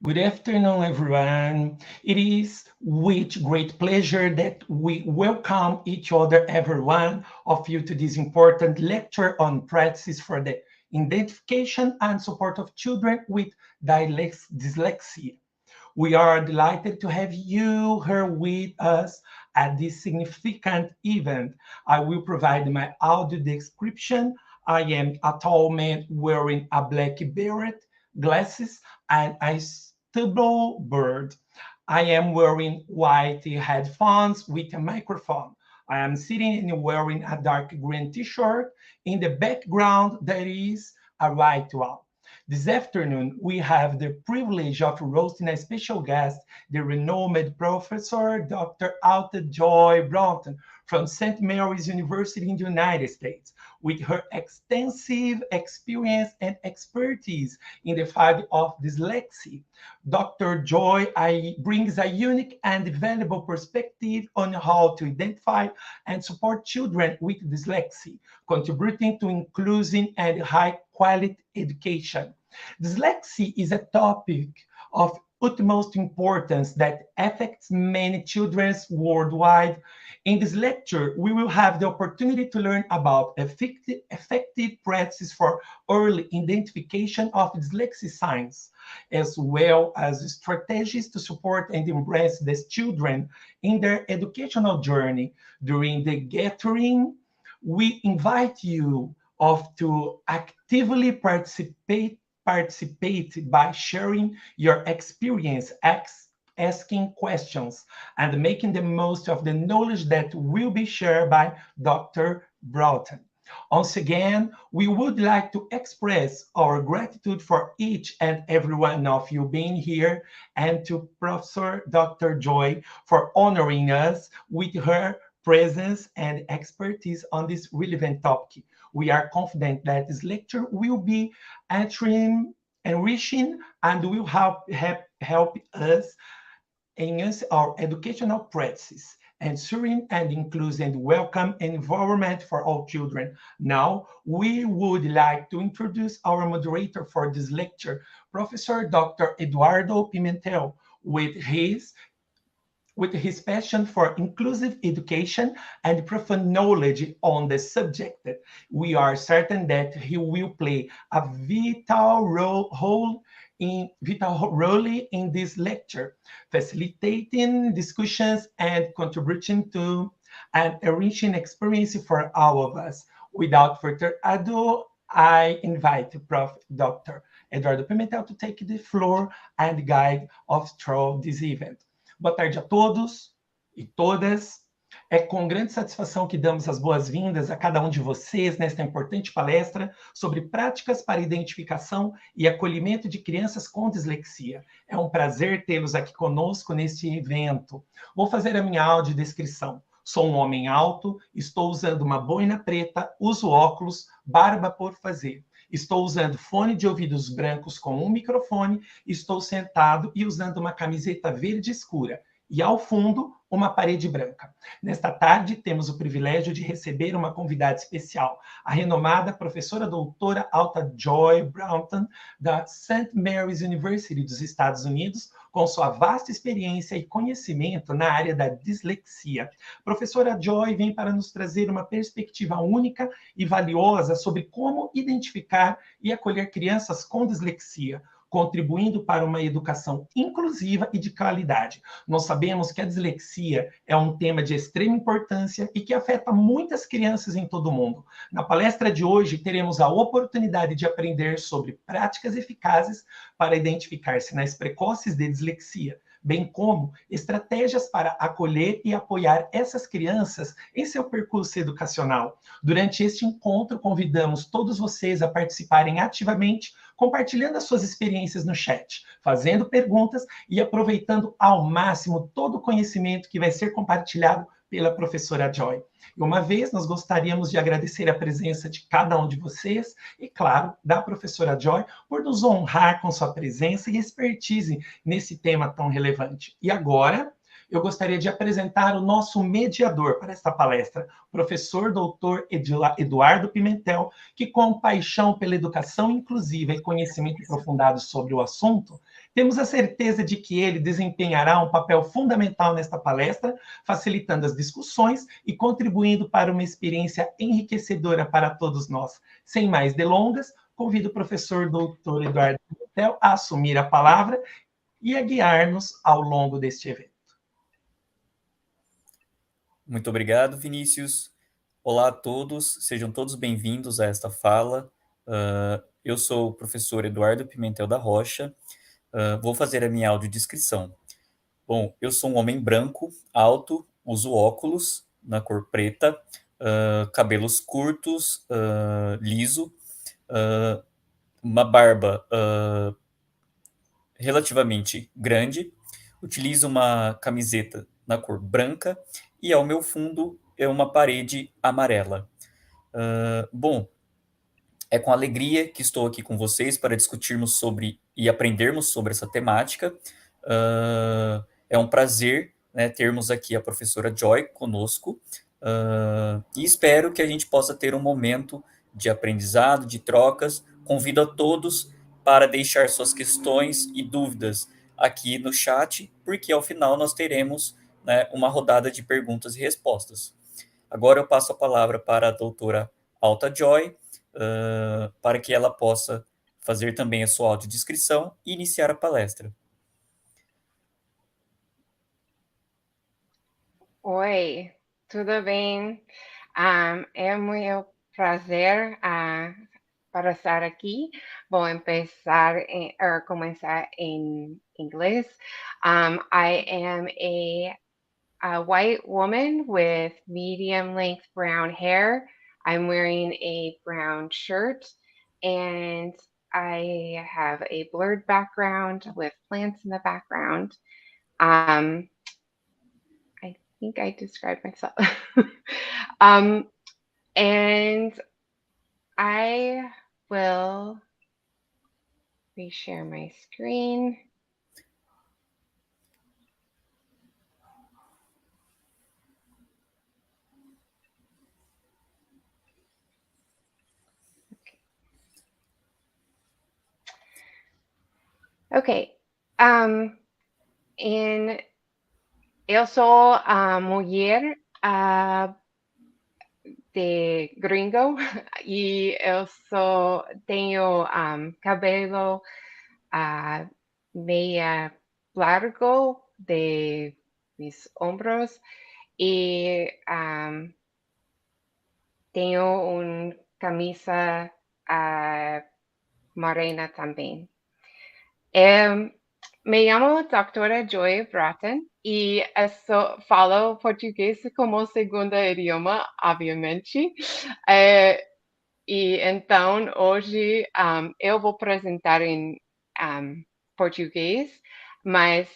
Good afternoon, everyone. It is with great pleasure that we welcome each other, every one of you, to this important lecture on practices for the identification and support of children with dyslexia. We are delighted to have you here with us at this significant event. I will provide my audio description. I am a tall man wearing a black beret, glasses, and a stubble bird. I am wearing white headphones with a microphone. I am sitting and wearing a dark green t-shirt. In the background, there is a white wall. This afternoon, we have the privilege of roasting a special guest, the renowned Professor Dr. Alta Broughton from St. Mary's University in the United States. With her extensive experience and expertise in the field of dyslexia, Dr. Joy brings a unique and valuable perspective on how to identify and support children with dyslexia, contributing to inclusion and high-quality education. Dyslexia is a topic of utmost importance that affects many children worldwide. In this lecture, we will have the opportunity to learn about effective practices for early identification of dyslexia signs, as well as strategies to support and embrace these children in their educational journey. During the gathering, we invite you to actively participate by sharing your experience, asking questions, and making the most of the knowledge that will be shared by Dr. Broughton. Once again, we would like to express our gratitude for each and every one of you being here, and to Professor Dr. Joy for honoring us with her presence and expertise on this relevant topic. We are confident that this lecture will be enriching and will help us enhance our educational practices, ensuring an inclusive and welcome environment for all children. Now, we would like to introduce our moderator for this lecture, Professor Dr. Eduardo Pimentel, with his passion for inclusive education and profound knowledge on the subject. We are certain that he will play a vital role in this lecture, facilitating discussions and contributing to an enriching experience for all of us. Without further ado, I invite Prof. Dr. Eduardo Pimentel to take the floor and guide us through this event. Boa tarde a todos e todas. É com grande satisfação que damos as boas-vindas a cada um de vocês nesta importante palestra sobre práticas para identificação e acolhimento de crianças com dislexia. É um prazer tê-los aqui conosco neste evento. Vou fazer a minha audiodescrição. Sou um homem alto, estou usando uma boina preta, uso óculos, barba por fazer. Estou usando fone de ouvidos brancos com um microfone, estou sentado e usando uma camiseta verde escura. E ao fundo, uma parede branca. Nesta tarde, temos o privilégio de receber uma convidada especial, a renomada professora doutora Alta Joy Broughton, da St. Mary's University dos Estados Unidos, com sua vasta experiência e conhecimento na área da dislexia. Professora Joy vem para nos trazer uma perspectiva única e valiosa sobre como identificar e acolher crianças com dislexia, contribuindo para uma educação inclusiva e de qualidade. Nós sabemos que a dislexia é um tema de extrema importância e que afeta muitas crianças em todo o mundo. Na palestra de hoje, teremos a oportunidade de aprender sobre práticas eficazes para identificar sinais precoces de dislexia, bem como estratégias para acolher e apoiar essas crianças em seu percurso educacional. Durante este encontro, convidamos todos vocês a participarem ativamente, compartilhando as suas experiências no chat, fazendo perguntas e aproveitando ao máximo todo o conhecimento que vai ser compartilhado pela professora Joy. E uma vez, nós gostaríamos de agradecer a presença de cada um de vocês e, claro, da professora Joy, por nos honrar com sua presença e expertise nesse tema tão relevante. E agora, eu gostaria de apresentar o nosso mediador para esta palestra, o professor doutor Eduardo Pimentel, que com paixão pela educação inclusiva e conhecimento aprofundado sobre o assunto, temos a certeza de que ele desempenhará um papel fundamental nesta palestra, facilitando as discussões e contribuindo para uma experiência enriquecedora para todos nós. Sem mais delongas, convido o professor doutor Eduardo Pimentel a assumir a palavra e a guiar-nos ao longo deste evento. Muito obrigado, Vinícius. Olá a todos, sejam todos bem-vindos a esta fala. Eu sou o professor Eduardo Pimentel da Rocha. Vou fazer a minha audiodescrição. Bom, eu sou um homem branco, alto, uso óculos na cor preta, cabelos curtos, liso, uma barba relativamente grande, utilizo uma camiseta na cor branca e ao meu fundo é uma parede amarela. Bom, é com alegria que estou aqui com vocês para discutirmos sobre e aprendermos sobre essa temática. É um prazer, né, termos aqui a professora Joy conosco e espero que a gente possa ter um momento de aprendizado, de trocas. Convido a todos para deixar suas questões e dúvidas aqui no chat, porque ao final nós teremos, né, uma rodada de perguntas e respostas. Agora eu passo a palavra para a doutora Alta Joy, para que ela possa fazer também a sua audiodescrição e iniciar a palestra. Oi, tudo bem? É muito prazer para estar aqui. Vou começar em inglês. I am a white woman with medium length brown hair. I'm wearing a brown shirt and I have a blurred background with plants in the background. I think I described myself. And I will reshare my screen. Okay. Eu sou mulher de gringo e eu tenho cabelo meia largo de mis ombros e tenho uma camisa morena também. Me llamo Dra. Joy Broughton e falo português como segundo idioma, obviamente. E então, hoje, eu vou apresentar em português, mas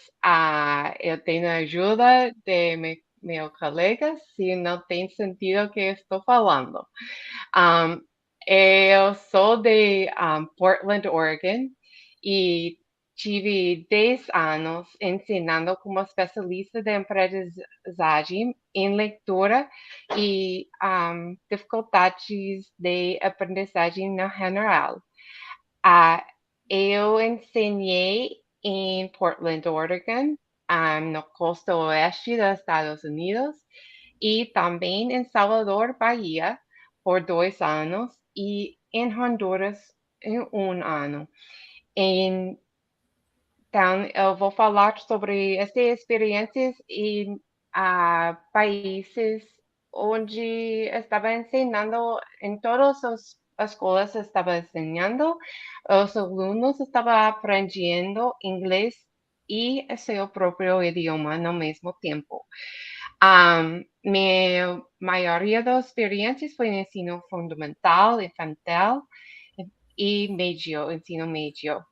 eu tenho a ajuda de meus colegas se não tem sentido o que eu estou falando. Eu sou de Portland, Oregon, e tive 10 anos ensinando como especialista de aprendizagem em leitura e dificuldades de aprendizagem no geral. Eu ensinei em Portland, Oregon, no costa oeste dos Estados Unidos, e também em Salvador, Bahia, por 2 anos, e em Honduras, em 1 ano. Então, eu vou falar sobre essas experiências em países onde estava ensinando, em todas as escolas estava ensinando, os alunos estavam aprendendo inglês e seu próprio idioma no mesmo tempo. Minha maioria das experiências foi no ensino fundamental, infantil e médio, ensino médio.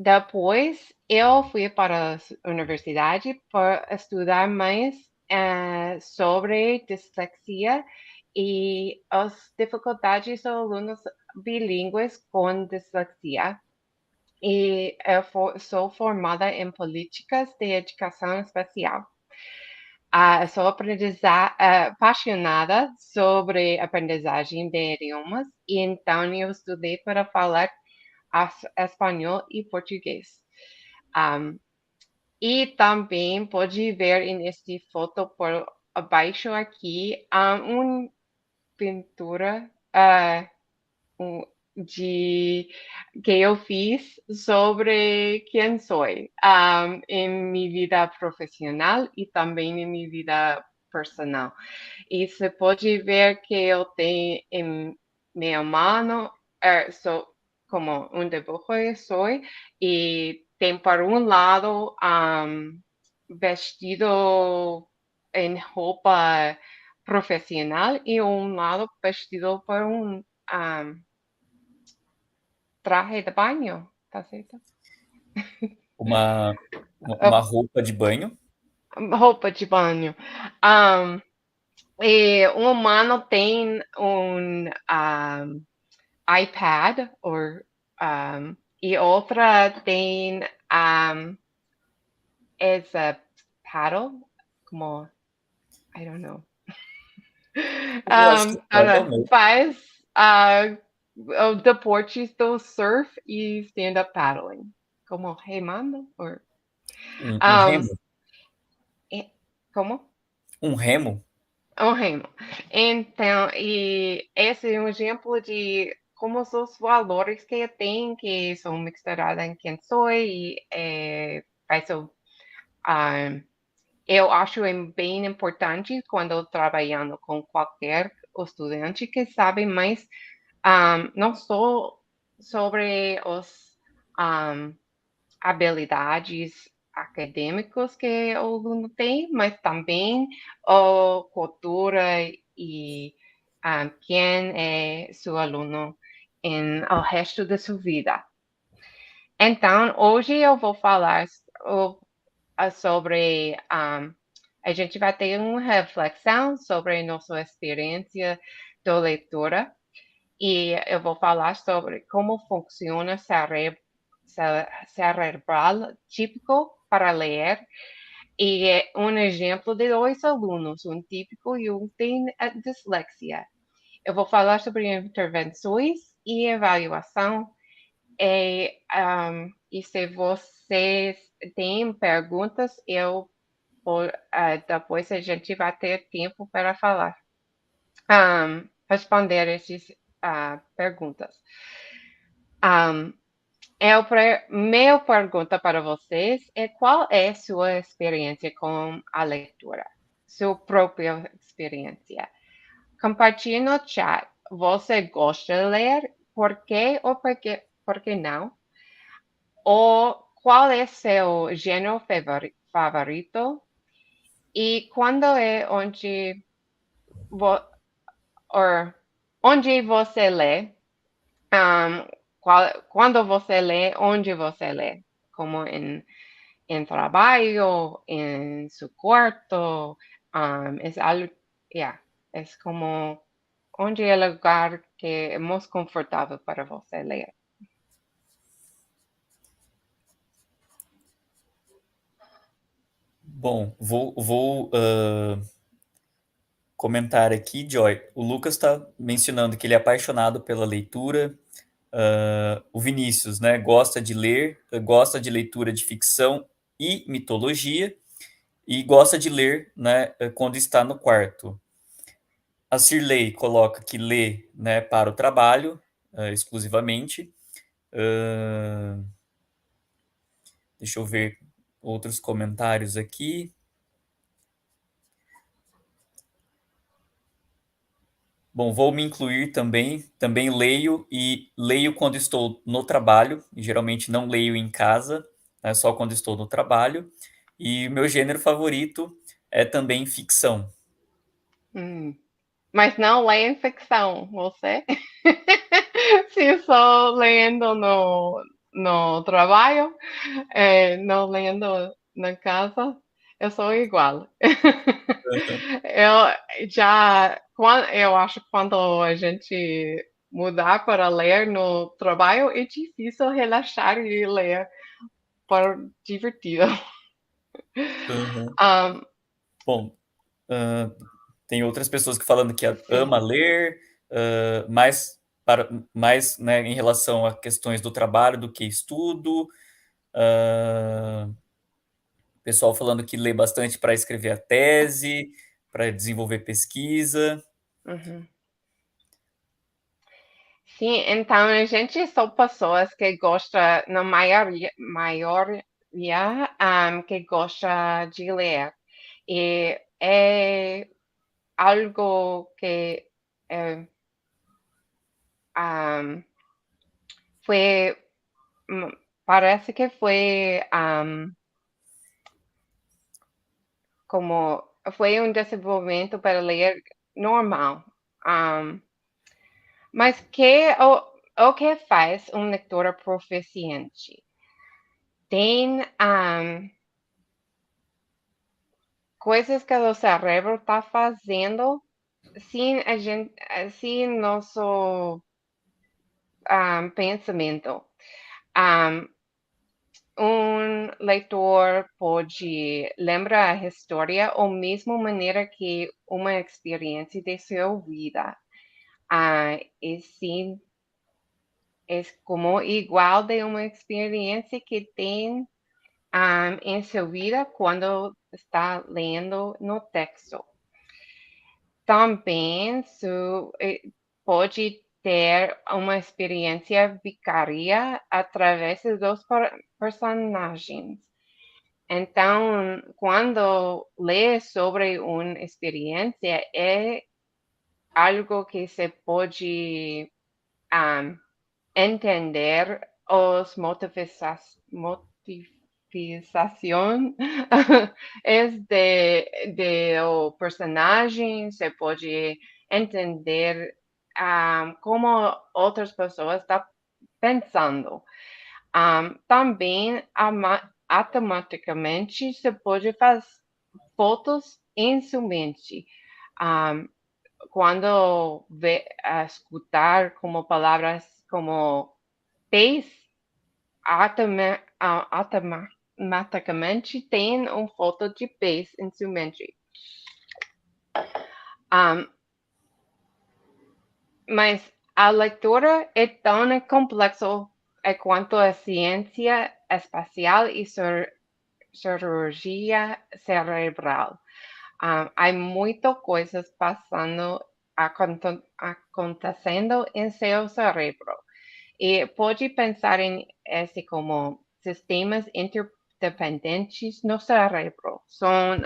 Depois, eu fui para a universidade para estudar mais sobre dislexia e as dificuldades dos alunos bilíngues com dislexia. e eu sou formada em políticas de educação especial. Sou apaixonada sobre aprendizagem de idiomas e então eu estudei para falar espanhol e português. E também pode ver nesta foto por abaixo aqui uma pintura de que eu fiz sobre quem sou em minha vida profissional e também em minha vida personal. E você pode ver que eu tenho em minha mão como um dibujo de sou e tem por um lado vestido em roupa profissional e um lado vestido por um traje de banho, tá certo? Uma roupa de banho. Roupa de banho. E um humano tem um iPad e outra tem is a paddle, como I don't know. Eu acho que paddle mesmo. Faz o deportes do surf e stand-up paddling, como remando or Um um, remo. como? Um remo? Um remo. Então, e esse é um exemplo de como são os valores que eu tenho, que são misturados em quem sou e eu acho bem importante quando trabalhando com qualquer estudante que sabe mais não só sobre as habilidades acadêmicas que o aluno tem, mas também a cultura e quem é seu aluno em o resto da sua vida. Então, hoje eu vou falar sobre a gente vai ter uma reflexão sobre nossa experiência de leitura e eu vou falar sobre como funciona o cerebral típico para ler e um exemplo de dois alunos, um típico e um tem dislexia. Eu vou falar sobre intervenções e avaliação e se vocês têm perguntas, depois a gente vai ter tempo para falar, responder essas perguntas. Minha pergunta para vocês é qual é sua experiência com a leitura? Sua própria experiência. Compartilhe no chat. Você gosta de ler? Por quê ou por que não? Ou qual é seu gênero favorito? E quando é onde você lê? Quando você lê, onde você lê? Como em trabalho, em seu quarto, é algo, é como onde é o lugar que é mais confortável para você ler. Bom, vou comentar aqui, Joy. O Lucas está mencionando que ele é apaixonado pela leitura. O Vinícius, né, gosta de ler, gosta de leitura de ficção e mitologia e gosta de ler, né, quando está no quarto. A Cirlei coloca que lê, né, para o trabalho, exclusivamente. Deixa eu ver outros comentários aqui. Bom, vou me incluir também. Também leio e leio quando estou no trabalho. Geralmente não leio em casa, né, só quando estou no trabalho. E o meu gênero favorito é também ficção. Mas não leia ficção, você? Se estou lendo no trabalho, não lendo na casa, eu sou igual. Eu acho que quando a gente mudar para ler no trabalho, é difícil relaxar e ler por divertido. Uhum. Bom, tem outras pessoas que falando que ama ler, mais né, em relação a questões do trabalho do que estudo. Pessoal falando que lê bastante para escrever a tese, para desenvolver pesquisa. Uhum. Sim, então a gente são pessoas que gostam, na maioria que gosta de ler. E é algo que foi, parece que foi como foi um desenvolvimento para ler normal. Mas o que faz um leitor proficiente? Tem coisas que o cérebro está fazendo sem nosso pensamento. Um leitor pode lembrar a história da mesma maneira que uma experiência de sua vida. E sim, é como igual de uma experiência que tem em sua vida quando está lendo no texto. Também pode ter uma experiência vicária através dos personagens. Então, quando lê sobre uma experiência, é algo que se pode entender as motivações de o personagem, se pode entender como outras pessoas estão pensando. Também automaticamente se pode fazer fotos em sua mente. Quando escutar como palavras como pez, automaticamente tem uma foto de pez em sua mente. Mas a leitura é tão complexa quanto a ciência espacial e cirurgia cerebral. Há muitas coisas acontecendo em seu cérebro. E pode pensar em esse como sistemas interdependentes no cérebro. São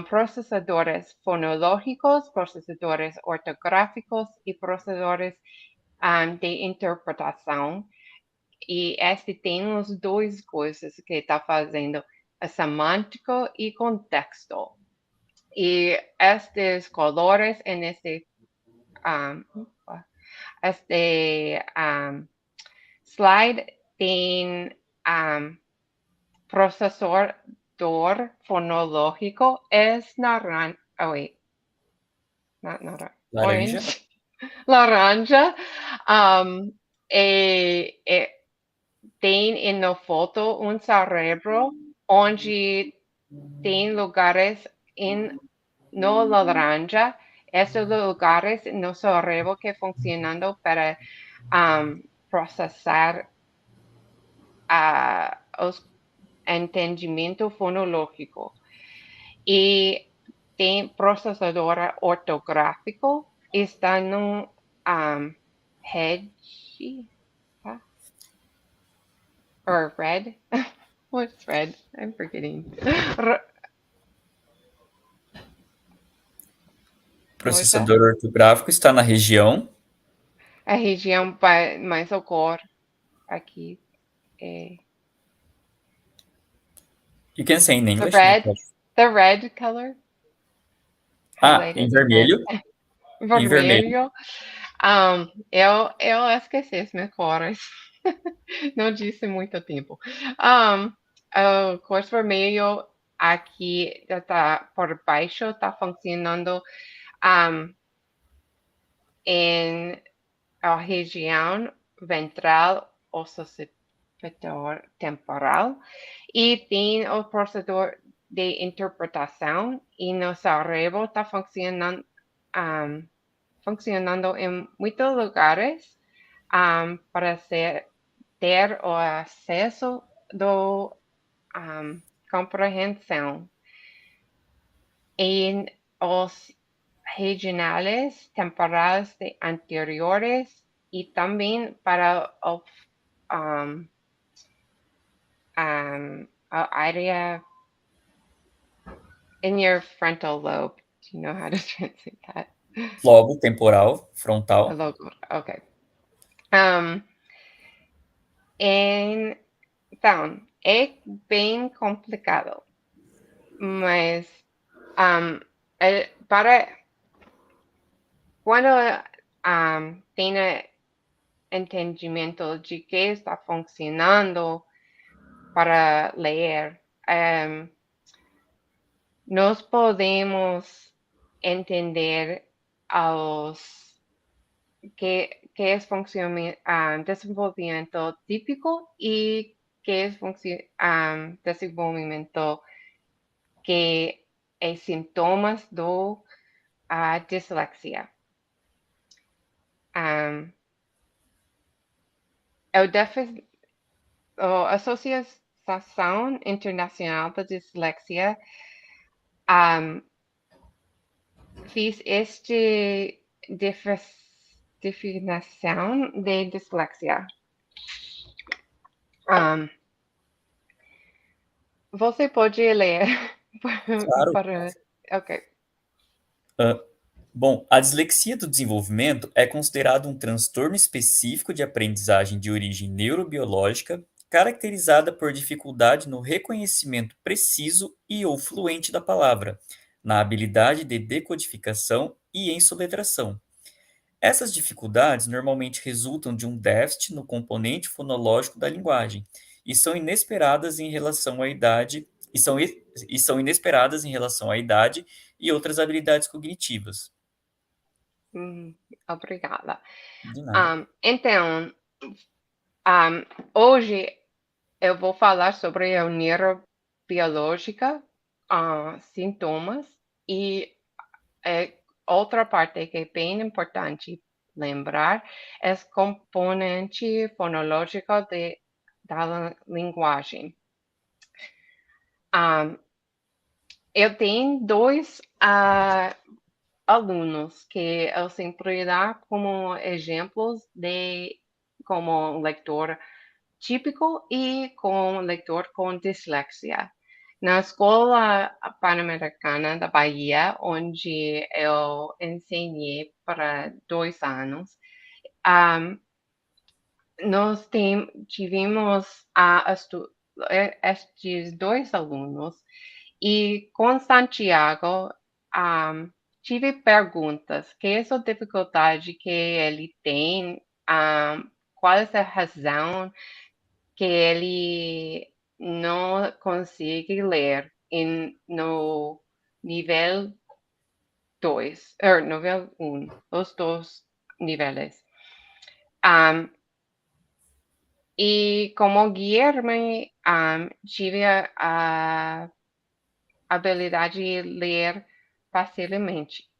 processadores fonológicos, processadores ortográficos e processadores de interpretação. E este tem as duas coisas que está fazendo, a semântico e contexto. E estes colores en este slide tem procesador fonológico es naranja, Laranja. orange, laranja, tem na foto um cérebro onde tem lugares no laranja, esses lugares no cerebro que funcionando para processar os entendimento fonológico. E tem processador ortográfico, está no hedge, or red. What's red? I'm forgetting. Processador ortográfico está na região. A região mais o cor aqui é. You can say in English. The red color. Em vermelho. Vermelho. Em vermelho. Eu esqueci as minhas cores. Não disse muito tempo. A cor vermelho aqui está por baixo, está funcionando em a região ventral ossiciotemporal e tem o processador de interpretação e no cérebro está funcionando em muitos lugares para ter o acesso do compreensão em os regionais temporais de anteriores e também para o área in your frontal lobe. Do you know how to translate that? Lobo temporal, frontal. Okay. Então, é bem complicado, mas para quando tem entendimento de que está funcionando para ler, nós podemos entender que é desenvolvimento típico e que é desenvolvimento que é sintomas do dislexia. A Associação Internacional da Dislexia fiz esta definição de dislexia. Você pode ler? Claro. Ok. Bom, a dislexia do desenvolvimento é considerado um transtorno específico de aprendizagem de origem neurobiológica, caracterizada por dificuldade no reconhecimento preciso e ou fluente da palavra, na habilidade de decodificação e em soletração. Essas dificuldades normalmente resultam de um déficit no componente fonológico da linguagem e são inesperadas em relação à idade e outras habilidades cognitivas. Obrigada. De nada. Então, hoje eu vou falar sobre a neurobiológica, sintomas e outra parte que é bem importante lembrar é o componente fonológico da linguagem. Eu tenho dois alunos que eu sempre dou como exemplos de como leitor típico e como leitor com dislexia. Na Escola Pan-Americana da Bahia, onde eu ensinei para 2 anos, nós tivemos estes dois alunos e com Santiago tive perguntas, que é a dificuldade que ele tem, qual é a razão que ele não consegue ler no nível 2, nível 1, os dois níveis. E como Guilherme, tive a habilidade de ler facilmente.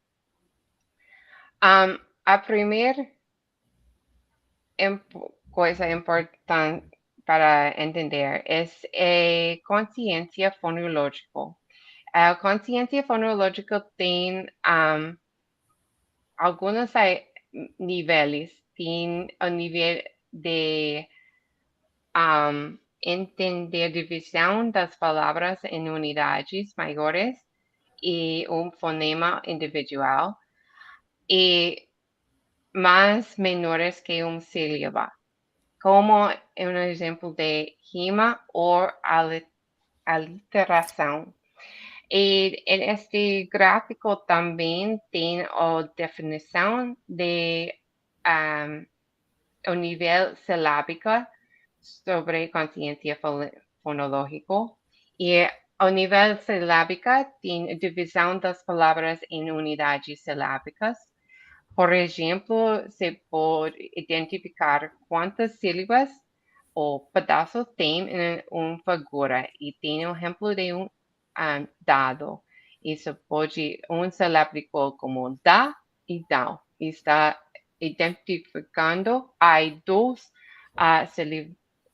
A primeira coisa importante para entender é consciência fonológica. A consciência fonológica tem alguns níveis. Tem o nível de entender a divisão das palavras em unidades maiores e um fonema individual, e mais menores que sílaba, como um exemplo de rima ou aliteração. E este gráfico também tem a definição de o nível silábico sobre consciência fonológica, e o nível silábico tem divisão das palavras em unidades silábicas. Por exemplo, se pode identificar quantas sílabas ou pedaços tem em uma figura e tem um exemplo de um dado. Isso pode se aplicou como da e dá. Está identificando há duas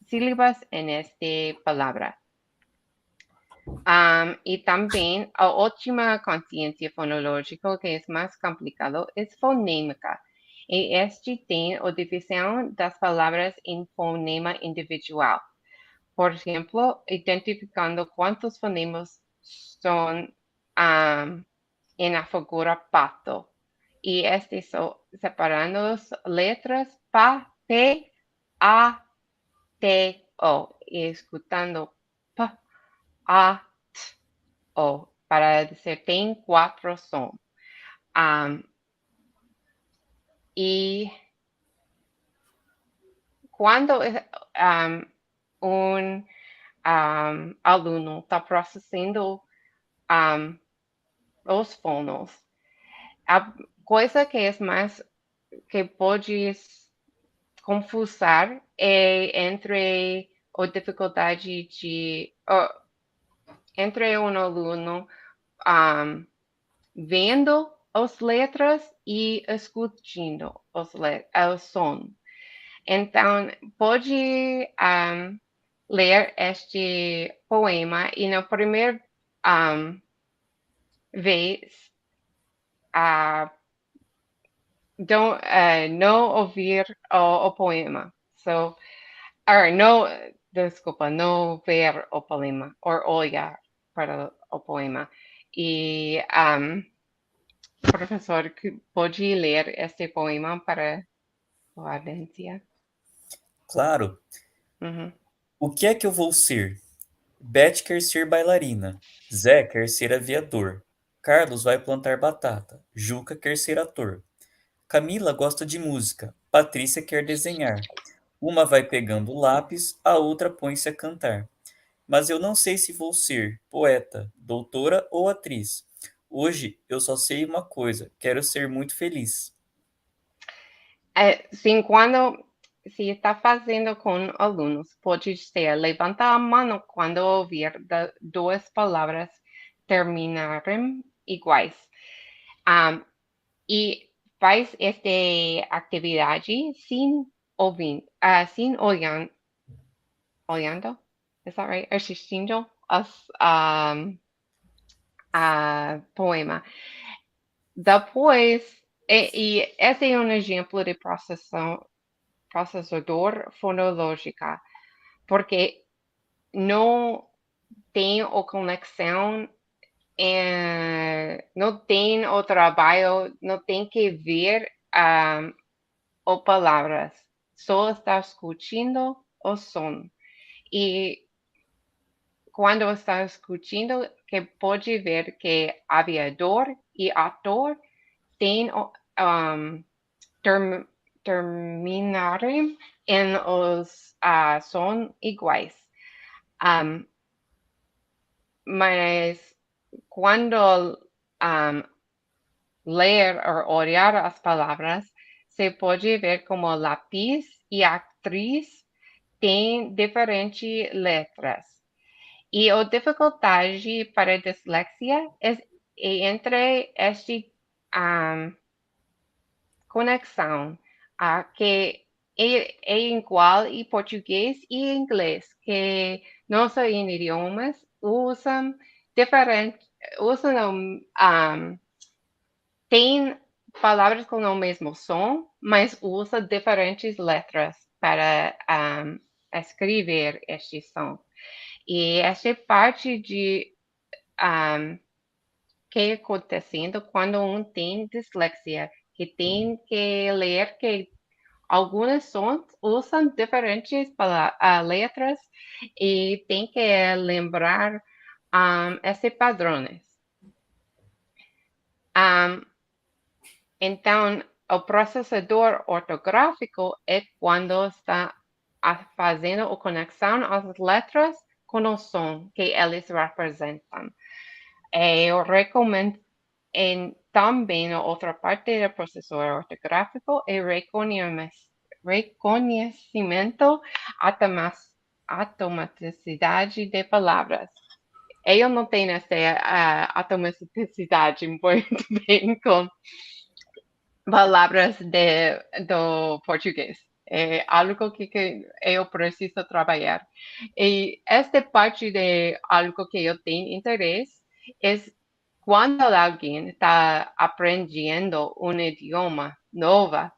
sílabas em esta palavra. E também a última consciência fonológica, que é mais complicado, é fonémica. E este tem a divisão das palavras em fonema individual. Por exemplo, identificando quantos fonemas são em a figura pato. E estes são separando as letras PA, P, A, T, O. E escutando P, A, T, O. Para dizer, tem 4 sons. E quando um aluno está processando os fonos, a coisa que é mais que pode confusar é entre a dificuldade de entre um aluno vendo as letras e escutando o som. Então, pode ler este poema e na primeira vez não ouvir o poema. Não ver o poema, ou olhar para o poema. E professor, pode ler este poema para a audiência? Claro. Uhum. O que é que eu vou ser? Beth quer ser bailarina. Zé quer ser aviador. Carlos vai plantar batata. Juca quer ser ator. Camila gosta de música. Patrícia quer desenhar. Uma vai pegando o lápis, a outra põe-se a cantar. Mas eu não sei se vou ser poeta, doutora ou atriz. Hoje eu só sei uma coisa: quero ser muito feliz. Sim, quando se está fazendo com alunos, pode ser levantar a mão quando ouvir duas palavras terminarem iguais. E faz esta atividade sem ouvir, sem olhando, is that right? Assistindo a poema. Depois, e esse é um exemplo de processador fonológica, porque não tem a conexão, não tem o trabalho, não tem que ver as palavras, só está escutando o som. E quando está escutando, que pode ver que aviador e ator têm terminarem em os são iguais. Mas quando ler ou olhar as palavras, se pode ver como lápis e atriz têm diferentes letras. E a dificuldade para a dislexia é entre esta conexão, que é igual em português e inglês, que nossos idiomas usam diferente, tem palavras com o mesmo som, mas usa diferentes letras para escrever este som. E essa é parte de que é acontecendo quando tem dislexia, que tem que ler que alguns sons usam diferentes letras e tem que lembrar esses padrões. Então, o processador ortográfico é quando está fazendo a conexão às letras com o som que eles representam. Eu recomendo Também a outra parte do processador ortográfico é reconhecimento, automaticidade de palavras. Eu não tenho essa automaticidade muito bem com palavras do português. É algo que eu preciso trabalhar. E esta parte de algo que eu tenho interesse é quando alguém está aprendendo um idioma novo,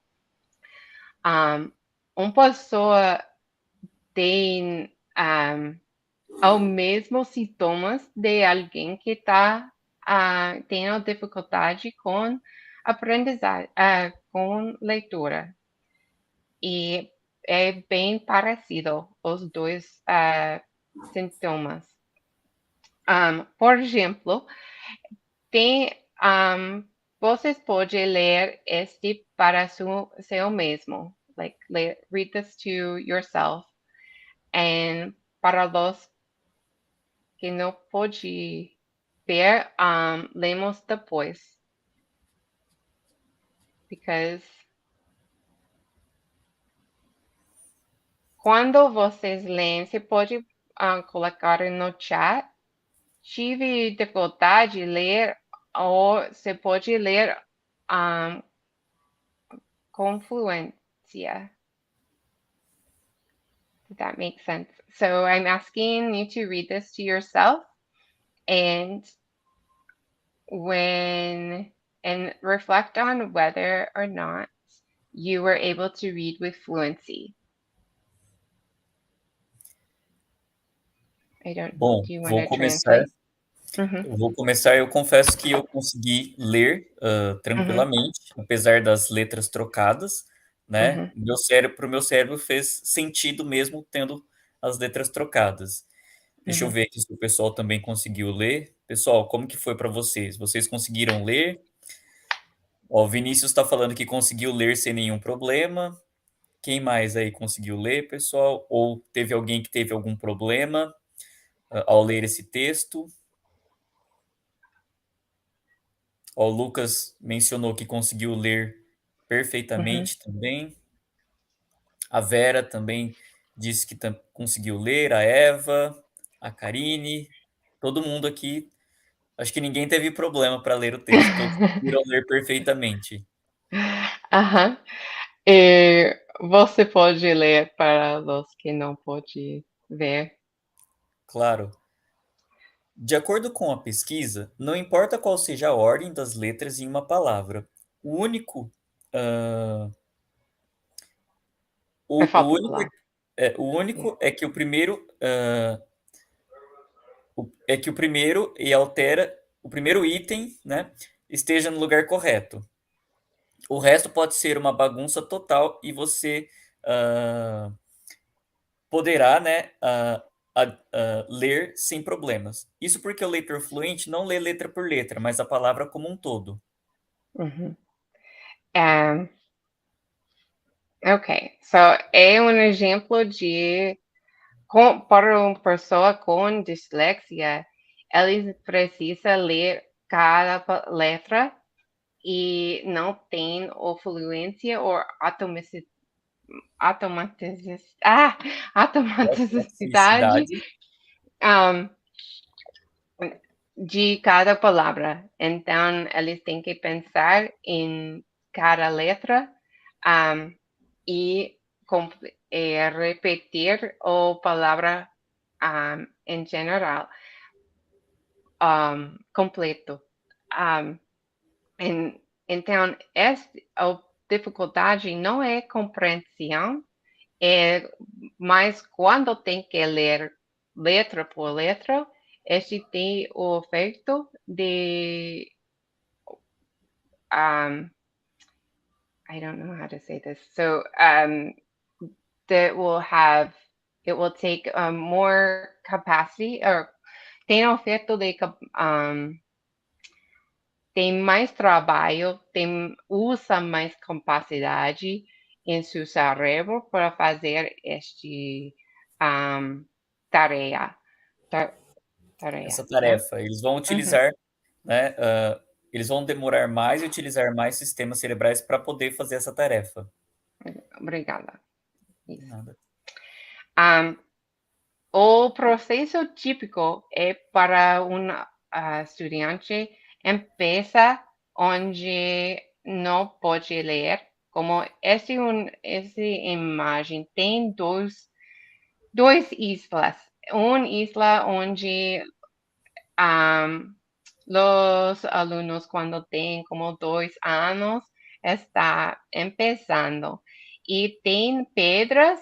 uma pessoa tem os mesmos sintomas de alguém que está tendo dificuldade com aprendizagem, com leitura. E é bem parecido os dois sintomas. Por exemplo, vocês podem ler este para seu mesmo, like read this to yourself. And para os que não podem ver, lemos depois. Because quando vocês leem, você pode colocar no chat. Tive dificuldade de ler, ou você pode ler com fluência. Did that make sense? So I'm asking you to read this to yourself and reflect on whether or not you were able to read with fluency. Bom, vou começar. Vou começar. Eu confesso que eu consegui ler tranquilamente, apesar das letras trocadas, né? Para o meu cérebro fez sentido mesmo tendo as letras trocadas. Deixa eu ver aqui se o pessoal também conseguiu ler. Pessoal, como que foi para vocês? Vocês conseguiram ler? Ó, o Vinícius está falando que conseguiu ler sem nenhum problema. Quem mais aí conseguiu ler, pessoal? Ou teve alguém que teve algum problema ao ler esse texto? Ó, o Lucas mencionou que conseguiu ler perfeitamente também. A Vera também disse que conseguiu ler, a Eva, a Karine, todo mundo aqui. Acho que ninguém teve problema para ler o texto, todos conseguiram ler perfeitamente. E você pode ler para os que não podem ver? Claro. De acordo com a pesquisa, não importa qual seja a ordem das letras em uma palavra, o único é que o primeiro o primeiro item, né, esteja no lugar correto. O resto pode ser uma bagunça total e você poderá, né, ler sem problemas. Isso porque o leitor fluente não lê letra por letra, mas a palavra como um todo. Ok, so é um exemplo de para uma pessoa com dislexia, eles precisam ler cada letra e não tem ou fluência ou automaticidade de cada palavra. Então, eles têm que pensar em cada letra e repetir a palavra em geral, completo. Então, a dificuldade não é compreensão, mas quando tem que ler letra por letra, este tem o efeito de I don't know how to say this. So it will take more capacity, or tem o efeito de tem mais trabalho, usa mais capacidade em seu cérebro para fazer este tarefa. Essa tarefa. Eles vão utilizar, né, Eles vão demorar mais e utilizar mais sistemas cerebrais para poder fazer essa tarefa. Obrigada. De nada. O processo típico é para estudante empieza onde não pode ler, como essa imagem tem duas islas. Uma isla onde los alunos cuando tienen como 2 años está empezando y tienen pedras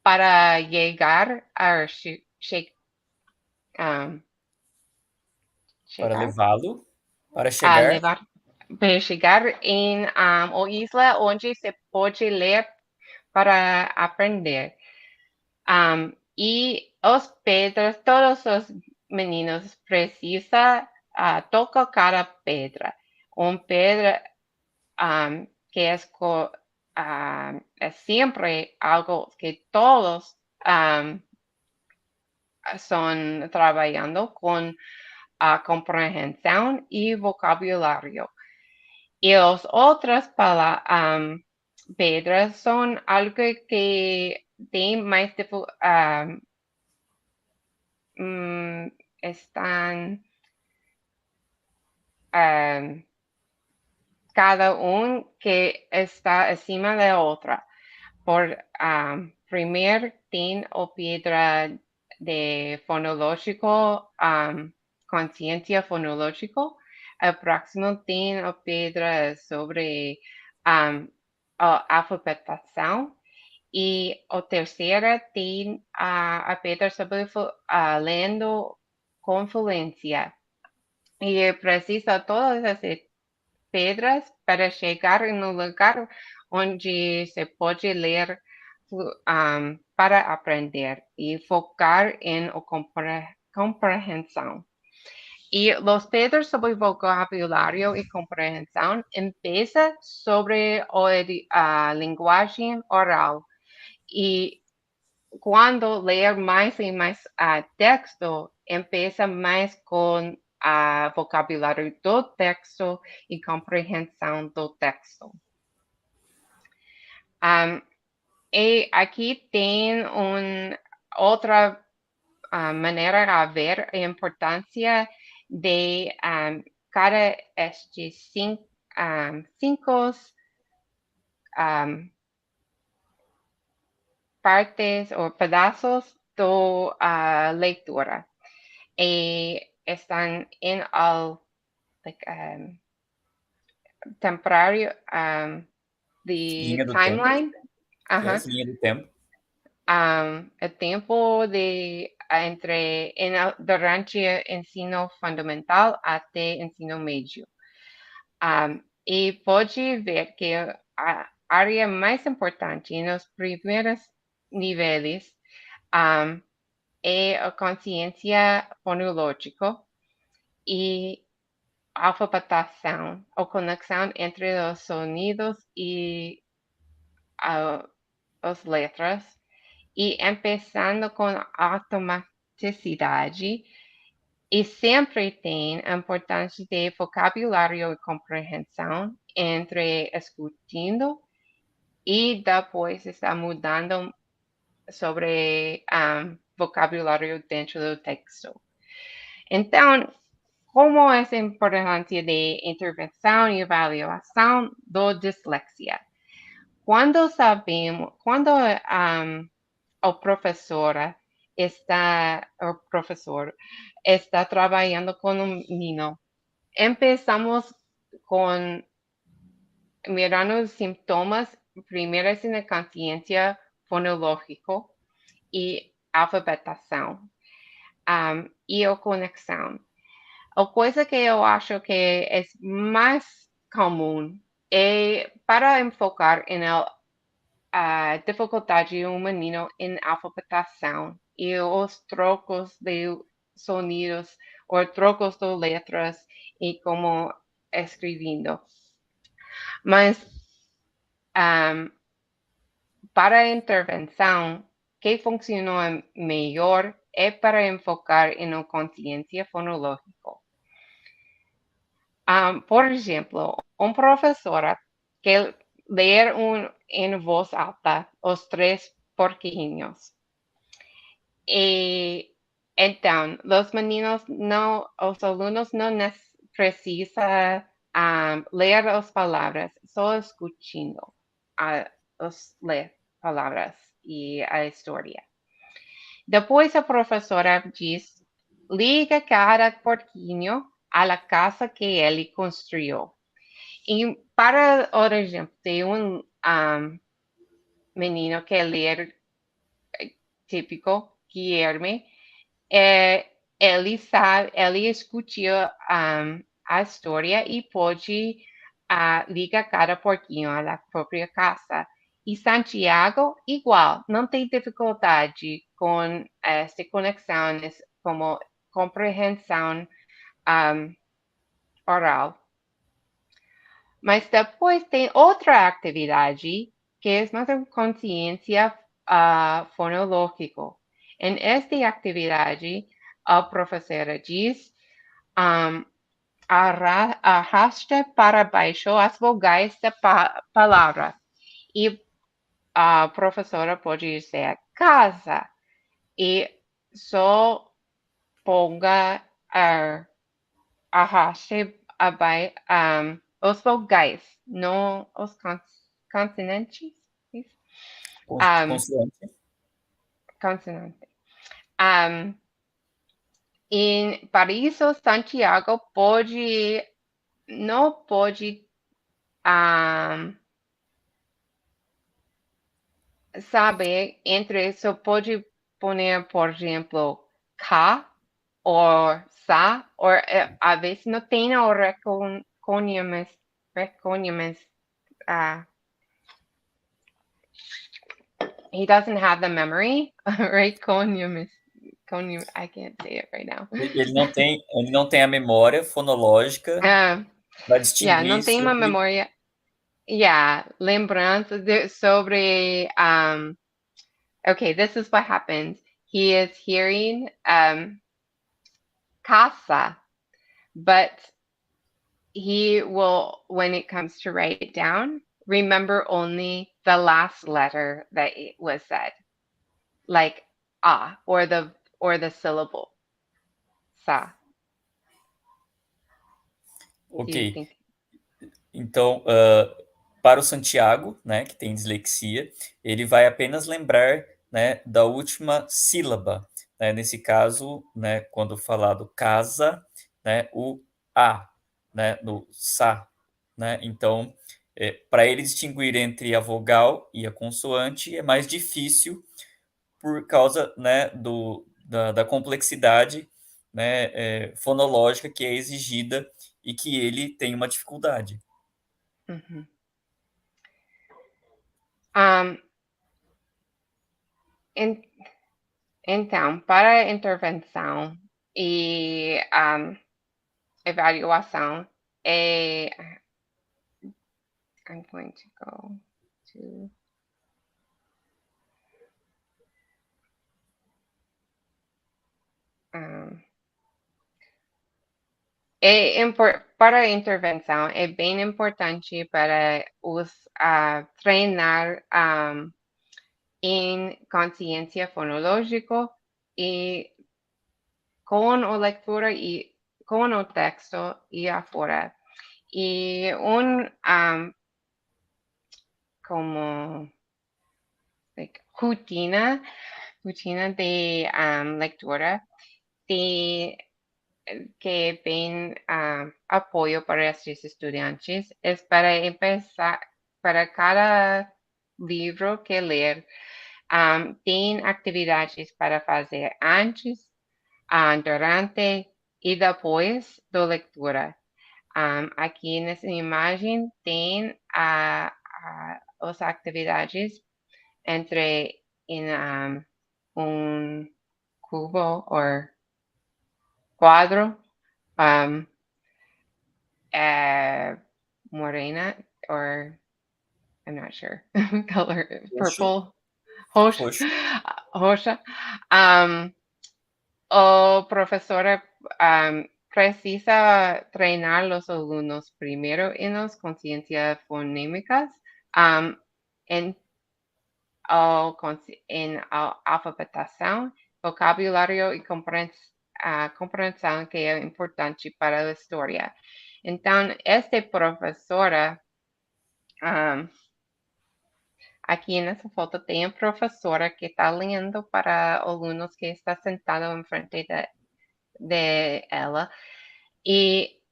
para llegar a Para chegar levá-lo, para a chegar levar para chegar em uma isla onde se pode ler para aprender. E os pedras, todos os meninos precisam tocar cada pedra. Uma pedra que é sempre algo que todos estão trabalhando com a compreensão e vocabulário. E as outras pedras são algo que tem mais están cada que está acima de otra. Por primer tiene o piedra de fonológico, conciencia fonológico. El próximo tiene o piedra sobre alfabetización. E o terceiro tem a pedra sobre lendo com fluência. E precisa todas essas pedras para chegar no lugar onde se pode ler para aprender e focar em compreensão. E os pedras sobre vocabulário e compreensão empieza sobre a linguagem oral. E quando ler mais e mais texto, empieza mais com vocabulário do texto e compreensão do texto. E aqui tem outra maneira a ver a importância de cada estes cinco partes ou pedaços da leitura. E estão em temporário de timeline. Yes, linha do tempo. O tempo durante ensino fundamental até ensino médio. E pode ver que a área mais importante nos primeiros níveis é a consciência fonológica e alfabetização, a conexão entre os sonidos e as letras, e começando com automaticidade, e sempre tem a importância de vocabulário e compreensão entre escutando e depois está mudando sobre vocabulário dentro do texto. Então, como é a importância de intervenção e avaliação da dislexia? Quando o professor está trabalhando com um menino, começamos com mirando os sintomas, primeiro assim na consciência fonológica e alfabetização e a conexão. A coisa que eu acho que é mais comum é para enfocar a dificuldade de um menino em alfabetização e os trocos de sonidos ou trocos de letras e como escrevendo. Mas para a intervenção, que funcionou melhor é para enfocar em uma consciência fonológica. Por exemplo, professora que ler em voz alta Os Três Porquinhos. E então, os alunos não precisam ler as palavras, só escutando ler palavras e a história. Depois a professora diz, liga cada porquinho à casa que ele construiu. E para, por exemplo, tem menino que ler típico, Guilherme, ele escutou a história e pode ligar cada porquinho à própria casa. E Santiago, igual, não tem dificuldade com esta conexão, como compreensão oral. Mas depois tem outra atividade que é mais uma consciência fonológica. Em esta atividade, a professora diz, arrasta para baixo as vogais da palavra. E a professora pode dizer casa. E só ponga, arraste os vogais, não os consonantes. Consoante. Consonante. E para isso, Santiago não pode saber entre isso, pode poner, por exemplo, K ou sa, ou às vezes não tem o reconhecimento. He doesn't have the memory, reconhecimento. I can't say it right now. Ele não tem a memória fonológica para distinguir não tem uma memória. Lembrança sobre. Okay, this is what happens. He is hearing casa, but he will, when it comes to write it down, remember only the last letter that it was said, like or the syllable sa. Ok. Então, para o Santiago, né, que tem dislexia, ele vai apenas lembrar, né, da última sílaba. Né, nesse caso, né, quando falado casa, né, o a, né, no sa. Né, então, para ele distinguir entre a vogal e a consoante é mais difícil por causa, né, da complexidade, né, fonológica que é exigida e que ele tem uma dificuldade. Uhum. Então, para a intervenção e avaliação, I'm going to go to para a intervenção é bem importante para os treinar em consciência fonológica e com a leitura e com o texto e afora. E como rotina de leitura que é bem apoio para esses estudantes é para empezar, para cada livro que ler, tem atividades para fazer antes, durante e depois da leitura. Aqui nessa imagem tem as atividades entre em cubo ou quadro, morena, or I'm not sure, color, purple, Rocha. O professora precisa treinar los alumnos primero en las conciencias fonémicas, en alfabetización, vocabulario y comprensión que es importante para la historia. Entonces, esta profesora, aquí en esa foto tem profesora que está lendo para alumnos que está sentado en frente de ella. Y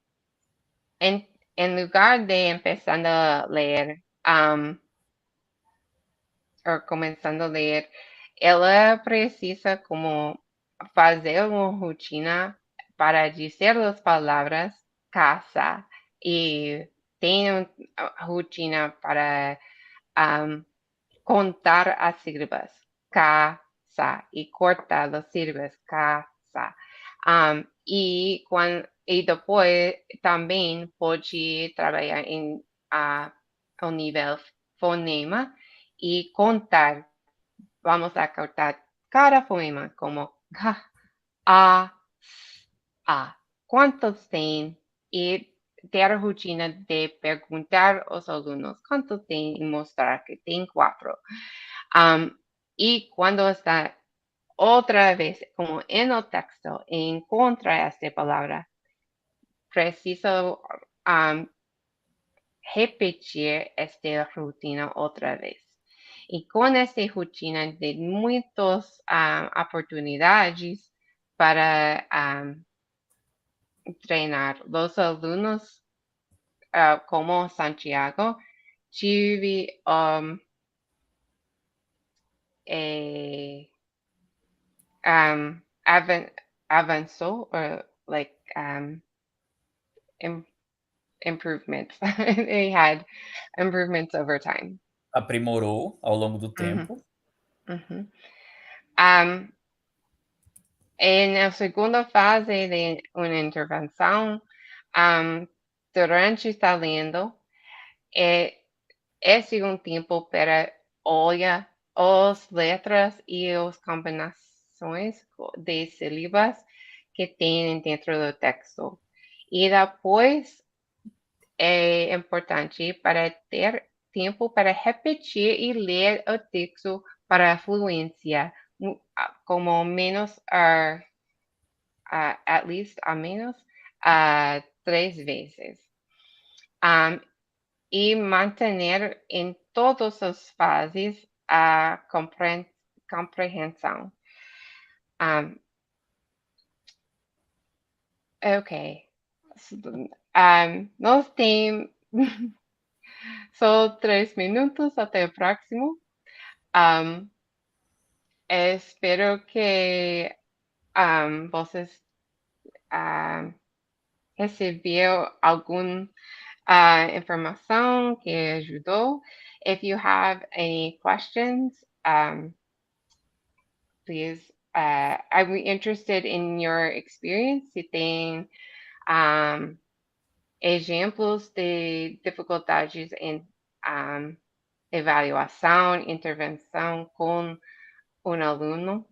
en lugar de empezando a leer, o comenzando a leer, ela precisa como fazer uma rotina para dizer as palavras casa e tem uma rotina para contar as sílabas casa e cortar as sílabas casa. E depois também pode trabalhar em ao nível fonema y contar. Vamos a contar cada fonema como K, A, A. ¿Cuántos tem? Y ter rotina de perguntar aos alunos quantos tem e mostrar que tem 4. Y cuando está otra vez como en el texto encontra esta palabra, preciso repetir esta rutina otra vez. Y con esta rutina de muitas oportunidades para treinar los alumnos, como Santiago, tive avançou, or like improvements. They had improvements over time. Aprimorou ao longo do tempo. En la segunda fase de una intervención, durante está lendo, es un tiempo para olhar as letras e as combinações de sílabas que tem dentro do texto. E depois é importante para ter tempo para repetir e ler o texto para a fluência, como menos at least a menos 3 vezes. E manter em todas as fases a compreensão. Ok. Nós temos só 3 minutos até o próximo. Espero que vocês receberam alguma informação que ajudou. If you have any questions, please, I'm interested in your experience. Se tem exemplos de dificuldades em avaliação, intervenção com um aluno,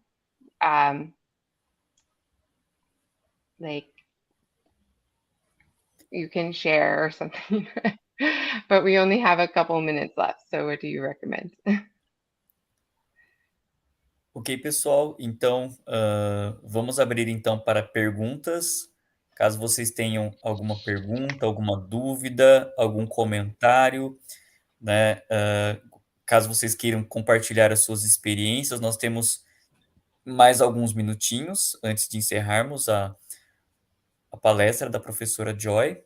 like you can share or something. But we only have a couple minutes left, so what do you recommend? Ok, pessoal, então vamos abrir então para perguntas. Caso vocês tenham alguma pergunta, alguma dúvida, algum comentário, né? Caso vocês queiram compartilhar as suas experiências, nós temos mais alguns minutinhos antes de encerrarmos a palestra da professora Joy.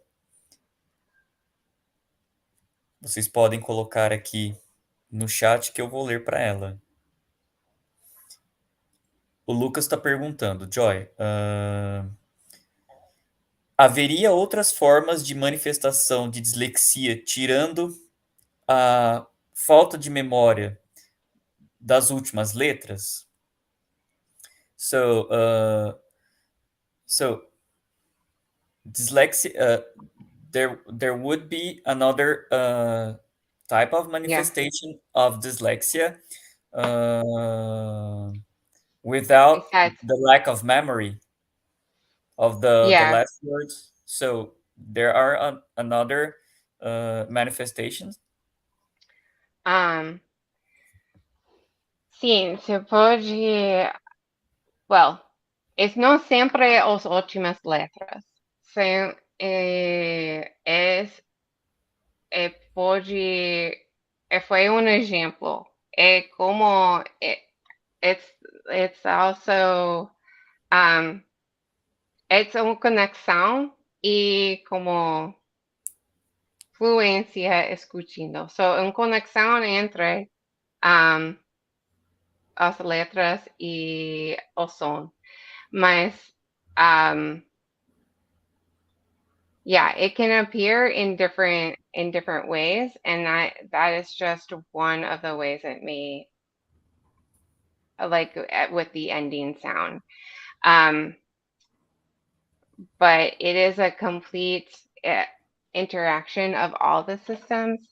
Vocês podem colocar aqui no chat que eu vou ler para ela. O Lucas está perguntando, Joy, haveria outras formas de manifestação de dislexia tirando a falta de memória das últimas letras? So dyslexia, there would be another type of manifestation of dyslexia without the lack of memory. of the Yeah. last words. So there are another manifestations. Sim, você pode. Well, não sempre as últimas letras. Sem, pode. Foi um exemplo. É como. It's also. It's uma conexão e como fluência escutando. So, uma conexão entre as letras e o som. Mas, yeah, it can appear in different ways, and that is just one of the ways it may, like with the ending sound. But it is a complete interaction of all the systems.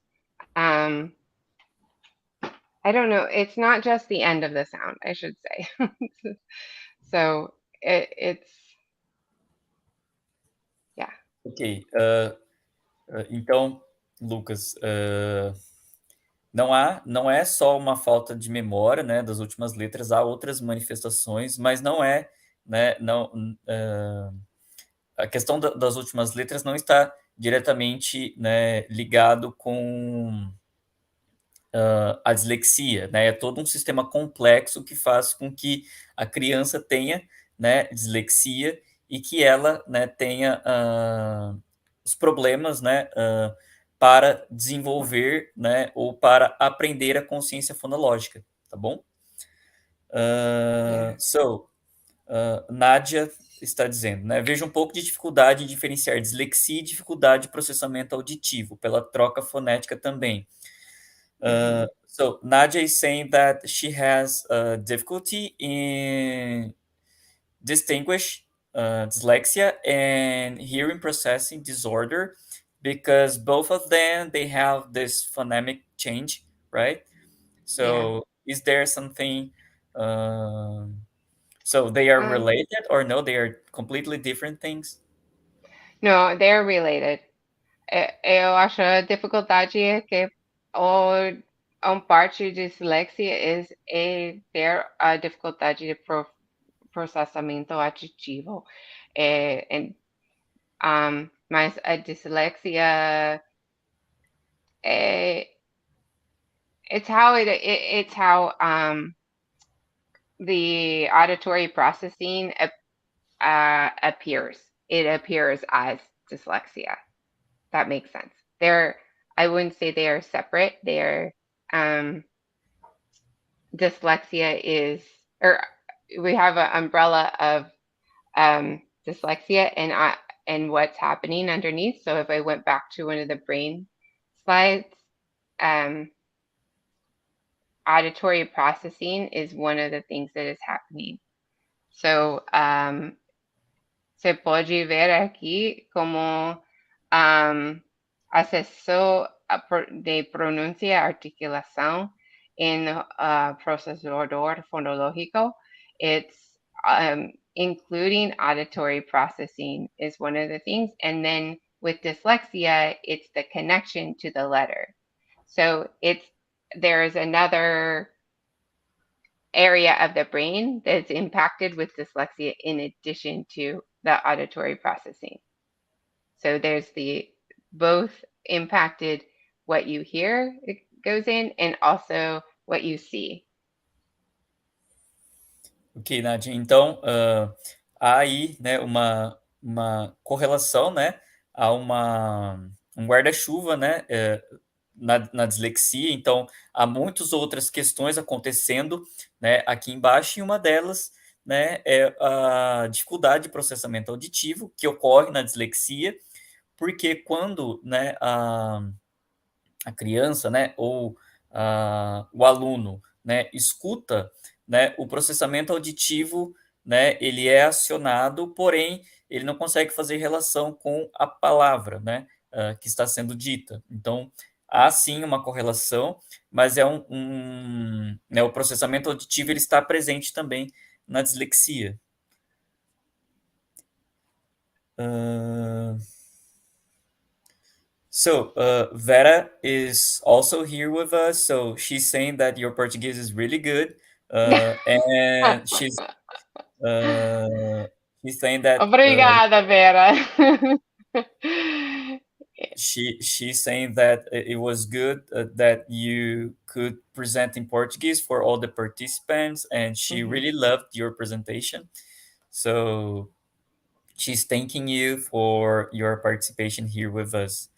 I don't know. It's not just the end of the sound, I should say. So it's, yeah. Ok. Então, Lucas, não é só uma falta de memória, né, das últimas letras, há outras manifestações, mas não é, né, a questão das últimas letras não está diretamente, né, ligado com a dislexia, né? É todo um sistema complexo que faz com que a criança tenha, né, dislexia e que ela, né, tenha os problemas, né, para desenvolver, né, ou para aprender a consciência fonológica, tá bom? Nádia está dizendo, né? Vejo um pouco de dificuldade em diferenciar dislexia e dificuldade de processamento auditivo, pela troca fonética também. So Nadia is saying that she has difficulty in distinguish dyslexia and hearing processing disorder because both of them, they have this phonemic change, right? So is there something, so they are related or no, they are completely different things? No, they're related. Eu acho a dificuldade é que parte de dislexia é ter a dificuldade de processamento auditivo. Mas a dislexia it's how the auditory processing appears. It appears as dyslexia. That makes sense. I wouldn't say they are separate. They're dyslexia is, or we have an umbrella of dyslexia and what's happening underneath. So if I went back to one of the brain slides, auditory processing is one of the things that is happening. So se pode ver aqui como acesso de pronúncia, articulação in processador fonológico. It's including auditory processing is one of the things. And then with dyslexia, it's the connection to the letter. So there is another area of the brain that's impacted with dyslexia in addition to the auditory processing. So there's both impacted what you hear, it goes in, and also what you see. Ok, Nadia. Então, há aí, né, uma correlação, né, há um guarda-chuva, né, na dislexia. Então, há muitas outras questões acontecendo, né, aqui embaixo, e uma delas, né, é a dificuldade de processamento auditivo que ocorre na dislexia, porque quando, né, a criança, né, ou o aluno, né, escuta, né, o processamento auditivo, né, ele é acionado, porém ele não consegue fazer relação com a palavra, né, que está sendo dita. Então, há sim uma correlação, mas é né, o processamento auditivo ele está presente também na dislexia. So Vera is also here with us. So she's saying that your Portuguese is really good, and she's saying that Obrigada, Vera. she's saying that it was good that you could present in Portuguese for all the participants, and she really loved your presentation. So she's thanking you for your participation here with us.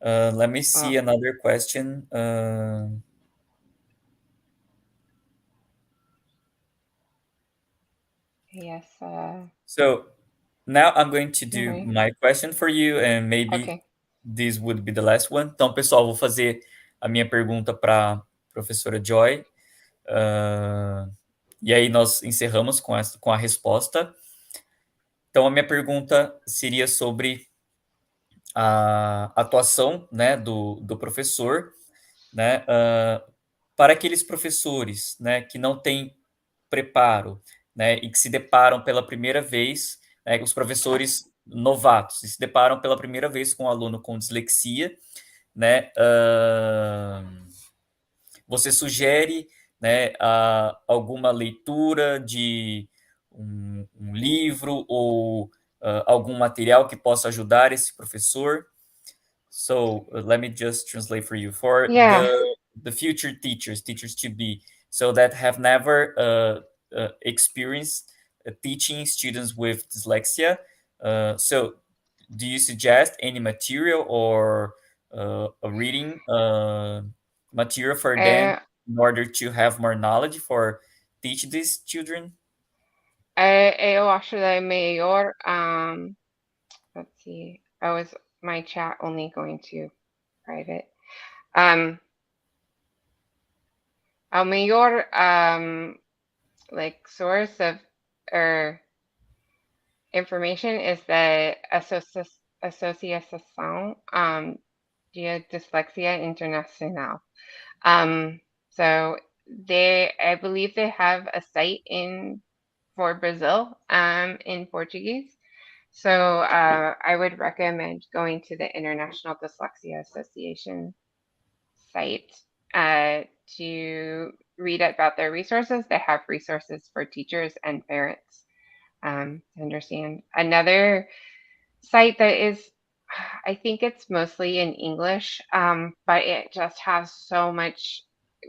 Let me see another question. Yes. So now I'm going to do my question for you, and maybe this would be the last one. Então, pessoal, vou fazer a minha pergunta para a professora Joy. E aí nós encerramos com a resposta. Então, a minha pergunta seria sobre a atuação, né, do professor, né, para aqueles professores, né, que não têm preparo, né, e que se deparam pela primeira vez, né, os professores novatos, se deparam pela primeira vez com um aluno com dislexia, né, você sugere, né, alguma leitura de um livro ou algum material que possa ajudar esse professor? So let me just translate for you. For the future teachers to be, so that have never experienced teaching students with dyslexia. So do you suggest any material or a reading material for them in order to have more knowledge for teach these children? Eu acho que melhor. Let's see. Is my chat only going to private? A melhor like source of or information is the Associação de Dislexia Internacional. So I believe they have a site for Brazil in Portuguese. So I would recommend going to the International Dyslexia Association site to read about their resources. They have resources for teachers and parents to understand. Another site that is, I think it's mostly in English, but it just has so much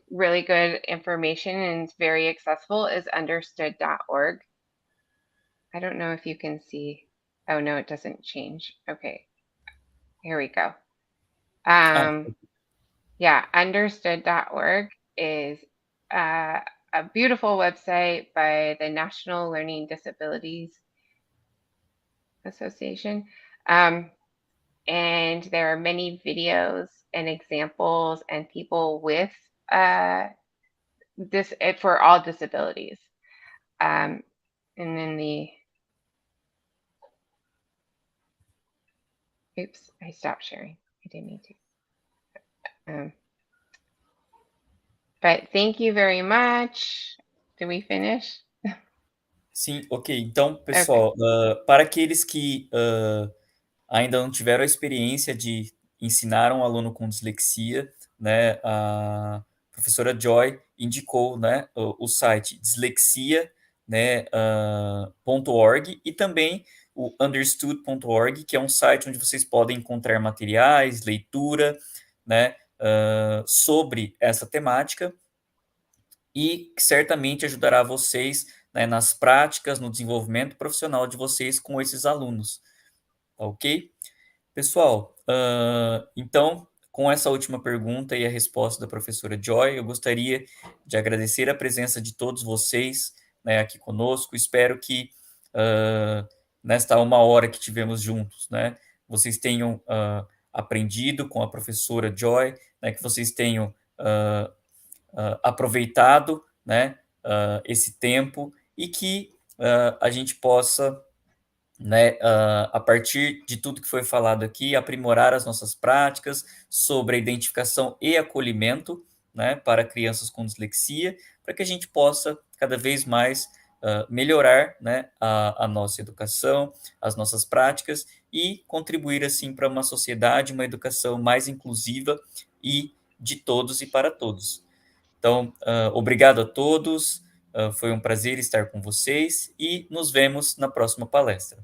really good information and it's very accessible, is understood.org. I don't know if you can see. Oh, no, it doesn't change. Okay, here we go. Yeah, understood.org is a beautiful website by the National Learning Disabilities Association. And there are many videos and examples and people with this for all disabilities. And then oops, I stopped sharing. I didn't mean to. But thank you very much. Did we finish? Sim, ok. Então, pessoal, para aqueles que ainda não tiveram a experiência de ensinar um aluno com dislexia, né, a professora Joy indicou, né, o site dislexia, né, .org e também o understood.org, que é um site onde vocês podem encontrar materiais, leitura, né, sobre essa temática e que certamente ajudará vocês, né, nas práticas, no desenvolvimento profissional de vocês com esses alunos. Ok? Pessoal, então, com essa última pergunta e a resposta da professora Joy, eu gostaria de agradecer a presença de todos vocês, né, aqui conosco. Espero que nesta uma hora que tivemos juntos, né, vocês tenham aprendido com a professora Joy, né, que vocês tenham aproveitado, né, esse tempo e que a gente possa, né, a partir de tudo que foi falado aqui, aprimorar as nossas práticas sobre a identificação e acolhimento, né, para crianças com dislexia, para que a gente possa cada vez mais melhorar, né, a nossa educação, as nossas práticas e contribuir, assim, para uma sociedade, uma educação mais inclusiva e de todos e para todos. Então, obrigado a todos, foi um prazer estar com vocês e nos vemos na próxima palestra.